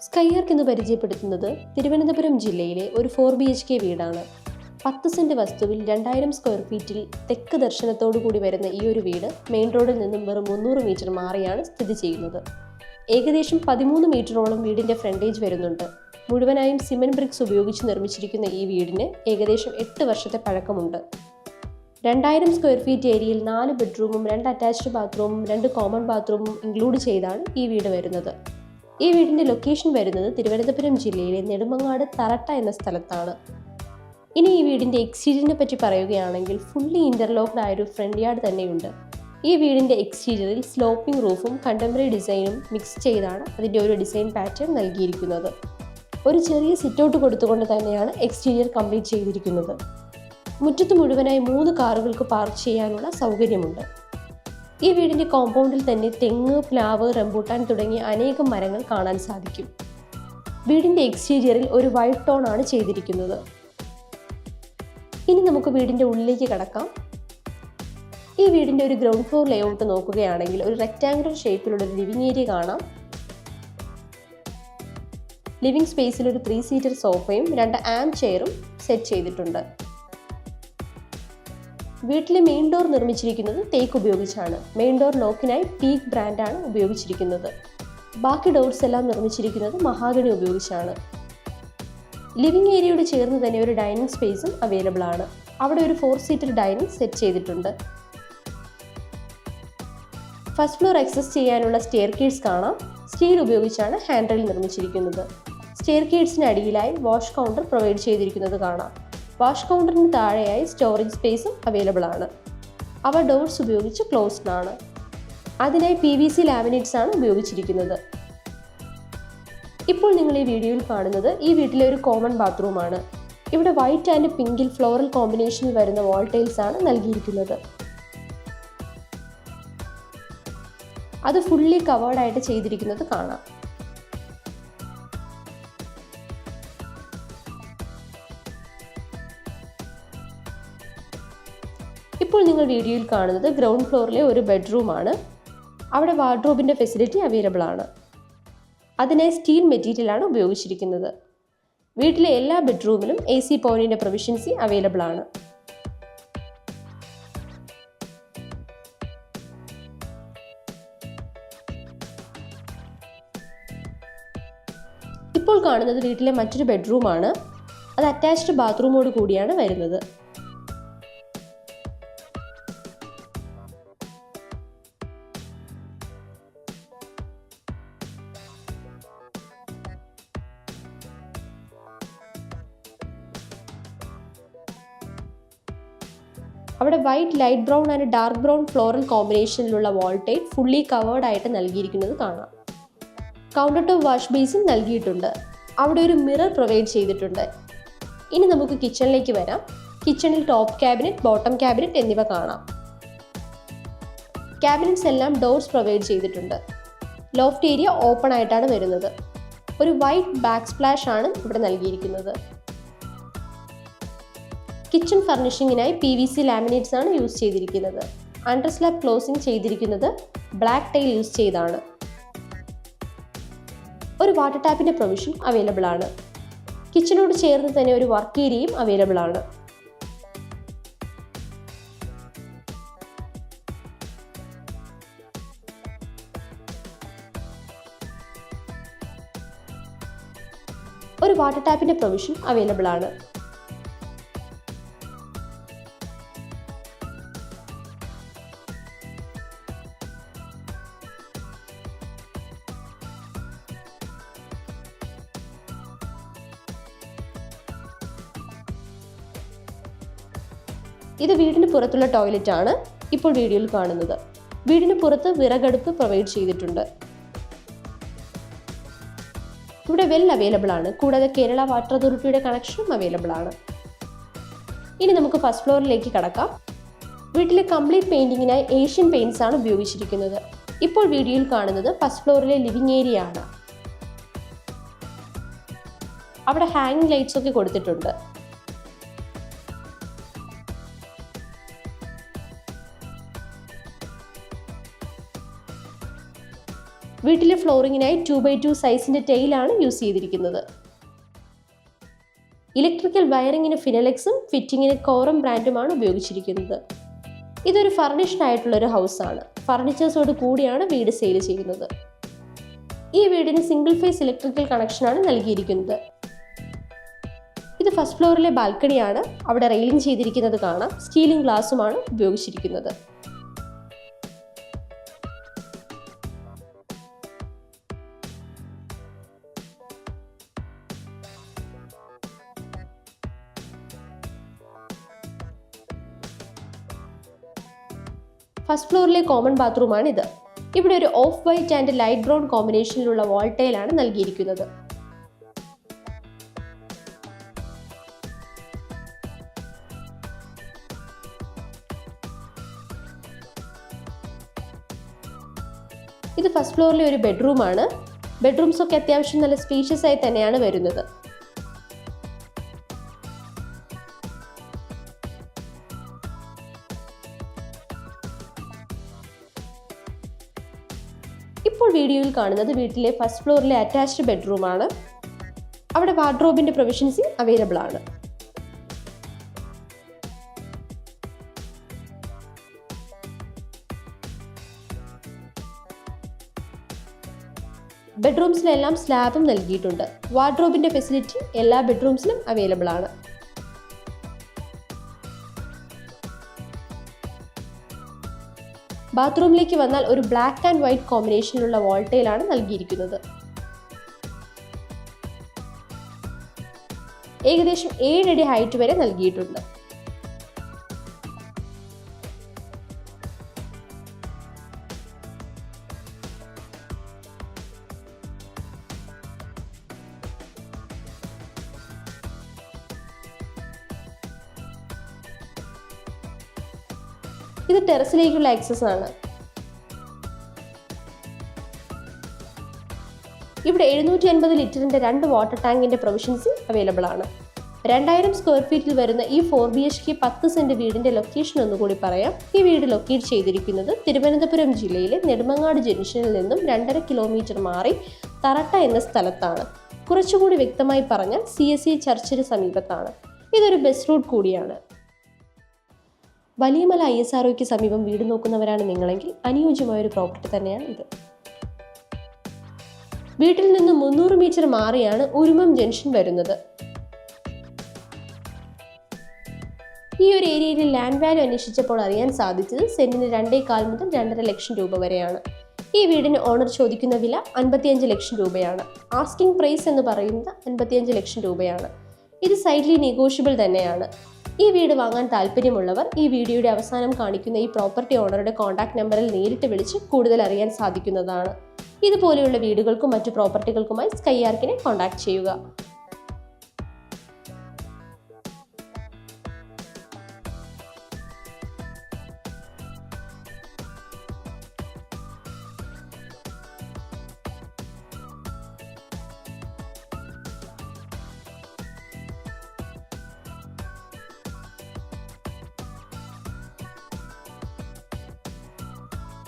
സ്കൈയാർക്ക് എന്ന് പരിചയപ്പെടുത്തുന്നത് തിരുവനന്തപുരം ജില്ലയിലെ ഒരു 4BHK വീടാണ്. 10 സെന്റ് വസ്തുവിൽ 2000 സ്ക്വയർ ഫീറ്റിൽ തെക്ക് ദർശനത്തോടു കൂടി വരുന്ന ഈ ഒരു വീട് മെയിൻ റോഡിൽ നിന്നും വെറും 300 മീറ്റർ മാറിയാണ് സ്ഥിതി ചെയ്യുന്നത്. ഏകദേശം 13 മീറ്ററോളം വീടിന്റെ ഫ്രണ്ടേജ് വരുന്നുണ്ട്. മുഴുവനായും സിമന്റ് ബ്രിക്സ് ഉപയോഗിച്ച് നിർമ്മിച്ചിരിക്കുന്ന ഈ വീടിന് ഏകദേശം 8 വർഷത്തെ പഴക്കമുണ്ട്. 2000 സ്ക്വയർ ഫീറ്റ് ഏരിയയിൽ 4 ബെഡ്റൂമും 2 അറ്റാച്ച്ഡ് ബാത്റൂമും 2 കോമൺ ബാത്റൂമും ഇൻക്ലൂഡ് ചെയ്താണ് ഈ വീട് വരുന്നത്. ഈ വീടിന്റെ ലൊക്കേഷൻ വരുന്നത് തിരുവനന്തപുരം ജില്ലയിലെ നെടുമങ്ങാട് തറട്ട എന്ന സ്ഥലത്താണ്. ഇനി ഈ വീടിന്റെ എക്സ്റ്റീരിയറിനെ പറ്റി പറയുകയാണെങ്കിൽ ഫുള്ളി ഇന്റർലോക്ക്ഡ് ആയൊരു ഫ്രണ്ട് യാർഡ് തന്നെയുണ്ട്. ഈ വീടിന്റെ എക്സ്റ്റീരിയറിൽ സ്ലോപ്പിംഗ് റൂഫും കണ്ടംപററി ഡിസൈനും മിക്സ് ചെയ്താണ് അതിന്റെ ഒരു ഡിസൈൻ പാറ്റേൺ നൽകിയിരിക്കുന്നത്. ഒരു ചെറിയ സിറ്റൗട്ട് കൊടുത്തുകൊണ്ട് തന്നെയാണ് എക്സ്റ്റീരിയർ കംപ്ലീറ്റ് ചെയ്തിരിക്കുന്നത്. മുറ്റത്ത് മുഴുവനായി 3 കാറുകൾക്ക് പാർക്ക് ചെയ്യാനുള്ള സൗകര്യമുണ്ട്. ഈ വീടിന്റെ കോമ്പൗണ്ടിൽ തന്നെ തെങ്ങ്, പ്ലാവ്, റംബൂട്ടാൻ തുടങ്ങിയ അനേകം മരങ്ങൾ കാണാൻ സാധിക്കും. വീടിന്റെ എക്സ്റ്റീരിയറിൽ ഒരു വൈറ്റ് ടോൺ ആണ് ചെയ്തിരിക്കുന്നത്. ഇനി നമുക്ക് വീടിന്റെ ഉള്ളിലേക്ക് കടക്കാം. ഈ വീടിന്റെ ഒരു ഗ്രൗണ്ട് ഫ്ലോർ ലേഔട്ട് നോക്കുകയാണെങ്കിൽ ഒരു റെക്ടാങ്കുലർ ഷേപ്പിലുള്ള ഒരു ലിവിംഗ് ഏരിയ കാണാം. ലിവിംഗ് സ്പേസിൽ ഒരു 3 സീറ്റർ സോഫയും 2 ആം ചെയറും സെറ്റ് ചെയ്തിട്ടുണ്ട്. വീട്ടിലെ മെയിൻ ഡോർ നിർമ്മിച്ചിരിക്കുന്നത് തേക്ക് ഉപയോഗിച്ചാണ്. മെയിൻ ഡോർ ലോക്കിനായി പീക്ക് ബ്രാൻഡാണ് ഉപയോഗിച്ചിരിക്കുന്നത്. ബാക്കി ഡോർസ് എല്ലാം നിർമ്മിച്ചിരിക്കുന്നത് മഹാഗണി ഉപയോഗിച്ചാണ്. ലിവിംഗ് ഏരിയയോട് ചേർന്ന് തന്നെ ഒരു ഡൈനിങ് സ്പേസും അവൈലബിൾ ആണ്. അവിടെ ഒരു 4 സീറ്റർ ഡൈനിങ് സെറ്റ് ചെയ്തിട്ടുണ്ട്. ഫസ്റ്റ് ഫ്ലോർ ആക്സസ് ചെയ്യാനുള്ള സ്റ്റെയർ കേസ് കാണാം. സ്റ്റീൽ ഉപയോഗിച്ചാണ് ഹാൻഡ് റെയിൽ നിർമ്മിച്ചിരിക്കുന്നത്. സ്റ്റെയർ കേസിന് അടിയിലായി വാഷ് കൗണ്ടർ പ്രൊവൈഡ് ചെയ്തിരിക്കുന്നത് കാണാം. വാഷ് കൗണ്ടറിന് താഴെയായി സ്റ്റോറേജ് സ്പേസും അവൈലബിൾ ആണ്. അവ ഡോർസ് ഉപയോഗിച്ച് ക്ലോസ്ഡ് ആണ്. അതിനായി PVC ലാമിനേറ്റ്സ് ആണ് ഉപയോഗിച്ചിരിക്കുന്നത്. ഇപ്പോൾ നിങ്ങൾ ഈ വീഡിയോയിൽ കാണുന്നത് ഈ വീട്ടിലെ ഒരു കോമൺ ബാത്റൂമാണ്. ഇവിടെ വൈറ്റ് ആൻഡ് പിങ്കിൽ ഫ്ലോറൽ കോമ്പിനേഷനിൽ വരുന്ന വാൾ ടൈൽസ് ആണ് നൽകിയിരിക്കുന്നത്. അത് ഫുള്ളി കവേർഡ് ആയിട്ട് ചെയ്തിരിക്കുന്നത് കാണാം. ഇപ്പോൾ നിങ്ങൾ വീഡിയോയിൽ കാണുന്നത് ഗ്രൗണ്ട് ഫ്ലോറിലെ ഒരു ബെഡ്റൂമാണ്. അവിടെ വാർഡ്രോബിന്റെ ഫെസിലിറ്റി അവൈലബിൾ ആണ്. അതിനായി സ്റ്റീൽ മെറ്റീരിയലാണ് ഉപയോഗിച്ചിരിക്കുന്നത്. വീട്ടിലെ എല്ലാ ബെഡ്റൂമിലും AC പോയിന്റിന്റെ പ്രൊവിഷൻസി അവൈലബിൾ ആണ്. ഇപ്പോൾ കാണുന്നത് വീട്ടിലെ മറ്റൊരു ബെഡ്റൂമാണ്. അത് അറ്റാച്ച്ഡ് ബാത്റൂമോട് കൂടിയാണ് വരുന്നത്. അവിടെ white, light brown and dark brown floral കോമ്പിനേഷനിലുള്ള വാൾ ടൈൽ ഫുള്ളി കവേർഡ് ആയിട്ട് നൽകിയിരിക്കുന്നത് കാണാം. കൗണ്ടർ ടോപ്പ് വാഷ് ബേസിൻ നൽകിയിട്ടുണ്ട്. അവിടെ ഒരു മിറർ പ്രൊവൈഡ് ചെയ്തിട്ടുണ്ട്. ഇനി നമുക്ക് കിച്ചണിലേക്ക് വരാം. കിച്ചണിൽ ടോപ്പ് ക്യാബിനറ്റ്, ബോട്ടം ക്യാബിനറ്റ് എന്നിവ കാണാം. ക്യാബിനറ്റ്സ് എല്ലാം ഡോർസ് പ്രൊവൈഡ് ചെയ്തിട്ടുണ്ട്. ലോഫ്റ്റ് ഏരിയ ഓപ്പൺ ആയിട്ടാണ് വരുന്നത്. ഒരു വൈറ്റ് ബാക്ക് സ്പ്ലാഷ് ആണ് ഇവിടെ നൽകിയിരിക്കുന്നത്. കിച്ചൺ ഫർണിഷിങ്ങിനായി PVC ലാമിനേറ്റ്സ് ആണ് യൂസ് ചെയ്തിരിക്കുന്നത്. അണ്ടർ സ്ലാബ് ക്ലോസിംഗ് ചെയ്തിരിക്കുന്നത് ബ്ലാക്ക് ടൈൽ യൂസ് ചെയ്താണ്. ഒരു വാട്ടർ ടാപ്പിന്റെ പ്രൊവിഷൻ അവൈലബിൾ ആണ്. കിച്ചണോട് ചേർന്ന് തന്നെ ഒരു വർക്ക് ഏരിയയും അവൈലബിൾ ആണ്. ഒരു വാട്ടർ ടാപ്പിന്റെ പ്രൊവിഷൻ അവൈലബിൾ ആണ്. ഇത് വീടിന് പുറത്തുള്ള ടോയ്ലറ്റ് ആണ് ഇപ്പോൾ വീഡിയോയിൽ കാണുന്നത്. വീടിന് പുറത്ത് വിറകടുപ്പ് പ്രൊവൈഡ് ചെയ്തിട്ടുണ്ട്. ഇവിടെ വെൽ അവൈലബിൾ ആണ്. കൂടാതെ കേരള വാട്ടർ അതോറിറ്റിയുടെ കണക്ഷനും അവൈലബിൾ ആണ്. ഇനി നമുക്ക് ഫസ്റ്റ് ഫ്ലോറിലേക്ക് കടക്കാം. വീട്ടിലെ കംപ്ലീറ്റ് പെയിന്റിങ്ങിനായി ഏഷ്യൻ പെയിന്റ്സ് ആണ് ഉപയോഗിച്ചിരിക്കുന്നത്. ഇപ്പോൾ വീഡിയോയിൽ കാണുന്നത് ഫസ്റ്റ് ഫ്ലോറിലെ ലിവിംഗ് ഏരിയ ആണ്. അവിടെ ഹാങ്ങിങ് ലൈറ്റ്സ് ഒക്കെ കൊടുത്തിട്ടുണ്ട്. വീട്ടിലെ ഫ്ലോറിങ്ങിനായി 2x2 സൈസിന്റെ ടൈലാണ് യൂസ് ചെയ്തിരിക്കുന്നത്. ഇലക്ട്രിക്കൽ വയറിങ്ങിന് ഫിനലെക്സും ഫിറ്റിങ്ങിന് കോറം ബ്രാൻഡുമാണ് ഉപയോഗിച്ചിരിക്കുന്നത്. ഇതൊരു ഫർണിഷ്ഡ് ആയിട്ടുള്ള ഒരു ഹൗസാണ്. ഫർണിച്ചേഴ്സോട് കൂടിയാണ് വീട് സെയിൽ ചെയ്യുന്നത്. ഈ വീടിന് സിംഗിൾ ഫേസ് ഇലക്ട്രിക്കൽ കണക്ഷനാണ് നൽകിയിരിക്കുന്നത്. ഇത് ഫസ്റ്റ് ഫ്ലോറിലെ ബാൽക്കണിയാണ്. അവിടെ റെയിലിംഗ് ചെയ്തിരിക്കുന്നത് കാണാം. സ്റ്റീലിംഗ് ഗ്ലാസുമാണ് ഉപയോഗിച്ചിരിക്കുന്നത്. ഫസ്റ്റ് ഫ്ലോറിലെ കോമൺ ബാത്റൂമാണ് ഇത്. ഇവിടെ ഒരു off white and light brown കോമ്പിനേഷനിലുള്ള വാൾ ടൈലാണ് നൽകിയിരിക്കുന്നത്. ഇത് ഫസ്റ്റ് ഫ്ലോറിലെ ഒരു ബെഡ്റൂമാണ്. ബെഡ്റൂംസ് ഒക്കെ അത്യാവശ്യം നല്ല സ്പേഷ്യസ് ആയി തന്നെയാണ് വരുന്നത്. ഇപ്പോൾ വീഡിയോയിൽ കാണുന്നത് വീട്ടിലെ ഫസ്റ്റ് ഫ്ലോറിലെ അറ്റാച്ച്ഡ് ബെഡ്റൂമാണ്. അവിടെ വാർഡ്രോബിന്റെ പ്രൊവിഷൻസ് അവൈലബിൾ ആണ്. ബെഡ്റൂംസിലെല്ലാം സ്ലാബും നൽകിയിട്ടുണ്ട്. വാർഡ്രോബിന്റെ ഫെസിലിറ്റി എല്ലാ ബെഡ്റൂംസിലും അവൈലബിൾ ആണ്. ബാത്റൂമിലേക്ക് വന്നാൽ ഒരു ബ്ലാക്ക് ആൻഡ് വൈറ്റ് കോമ്പിനേഷനിലുള്ള വാൾ ടൈലാണ് നൽകിയിരിക്കുന്നത്. ഏകദേശം 7 അടി ഹൈറ്റ് വരെ നൽകിയിട്ടുണ്ട്. ഇത് ടെറസിലേക്കുള്ള ആക്സസ് ആണ്. ഇവിടെ 750 ലിറ്ററിന്റെ 2 വാട്ടർ ടാങ്കിന്റെ പ്രൊവിഷൻസ് അവൈലബിൾ ആണ്. 2000 സ്ക്വയർ ഫീറ്റിൽ വരുന്ന ഈ 4BHK 10 സെന്റ് വീടിന്റെ ലൊക്കേഷൻ ഒന്നുകൂടി പറയാം. ഈ വീട് ലൊക്കേറ്റ് ചെയ്തിരിക്കുന്നത് തിരുവനന്തപുരം ജില്ലയിലെ നെടുമങ്ങാട് ജംഗ്ഷനിൽ നിന്നും 2.5 കിലോമീറ്റർ മാറി തറട്ട എന്ന സ്ഥലത്താണ്. കുറച്ചുകൂടി വ്യക്തമായി പറഞ്ഞാൽ CSE ചർച്ചിന് സമീപത്താണ്. ഇതൊരു ബസ് റൂട്ട് കൂടിയാണ്. വലിയമല ISROയ്ക്ക് സമീപം വീട് നോക്കുന്നവരാണ് നിങ്ങളെങ്കിൽ അനുയോജ്യമായൊരു പ്രോപ്പർട്ടി തന്നെയാണ് ഇത്. വീട്ടിൽ നിന്ന് 300 മീറ്റർ മാറിയാണ് ഉരുമം ജംഗ്ഷൻ വരുന്നത്. ഈ ഒരു ഏരിയയിൽ ലാൻഡ് വാല്യൂ അന്വേഷിച്ചപ്പോൾ അറിയാൻ സാധിച്ചത് സെന്റിന് 2.25 മുതൽ 2.5 ലക്ഷം രൂപ വരെയാണ്. ഈ വീടിന് ഓണർ ചോദിക്കുന്ന വില 55 ലക്ഷം രൂപയാണ്. ആസ്കിംഗ് പ്രൈസ് എന്ന് പറയുന്നത് 55 ലക്ഷം രൂപയാണ്. ഇത് സൈഡ്ലി നെഗോഷ്യബിൾ തന്നെയാണ്. ഈ വീട് വാങ്ങാൻ താല്പര്യമുള്ളവർ ഈ വീഡിയോയുടെ അവസാനം കാണിക്കുന്ന ഈ പ്രോപ്പർട്ടി ഓണറുടെ കോൺടാക്ട് നമ്പറിൽ നേരിട്ട് വിളിച്ച് കൂടുതൽ അറിയാൻ സാധിക്കുന്നതാണ്. ഇതുപോലെയുള്ള വീടുകൾക്കും മറ്റു പ്രോപ്പർട്ടികൾക്കുമായി സ്കൈ ആർക്കിനെ കോൺടാക്ട് ചെയ്യുക.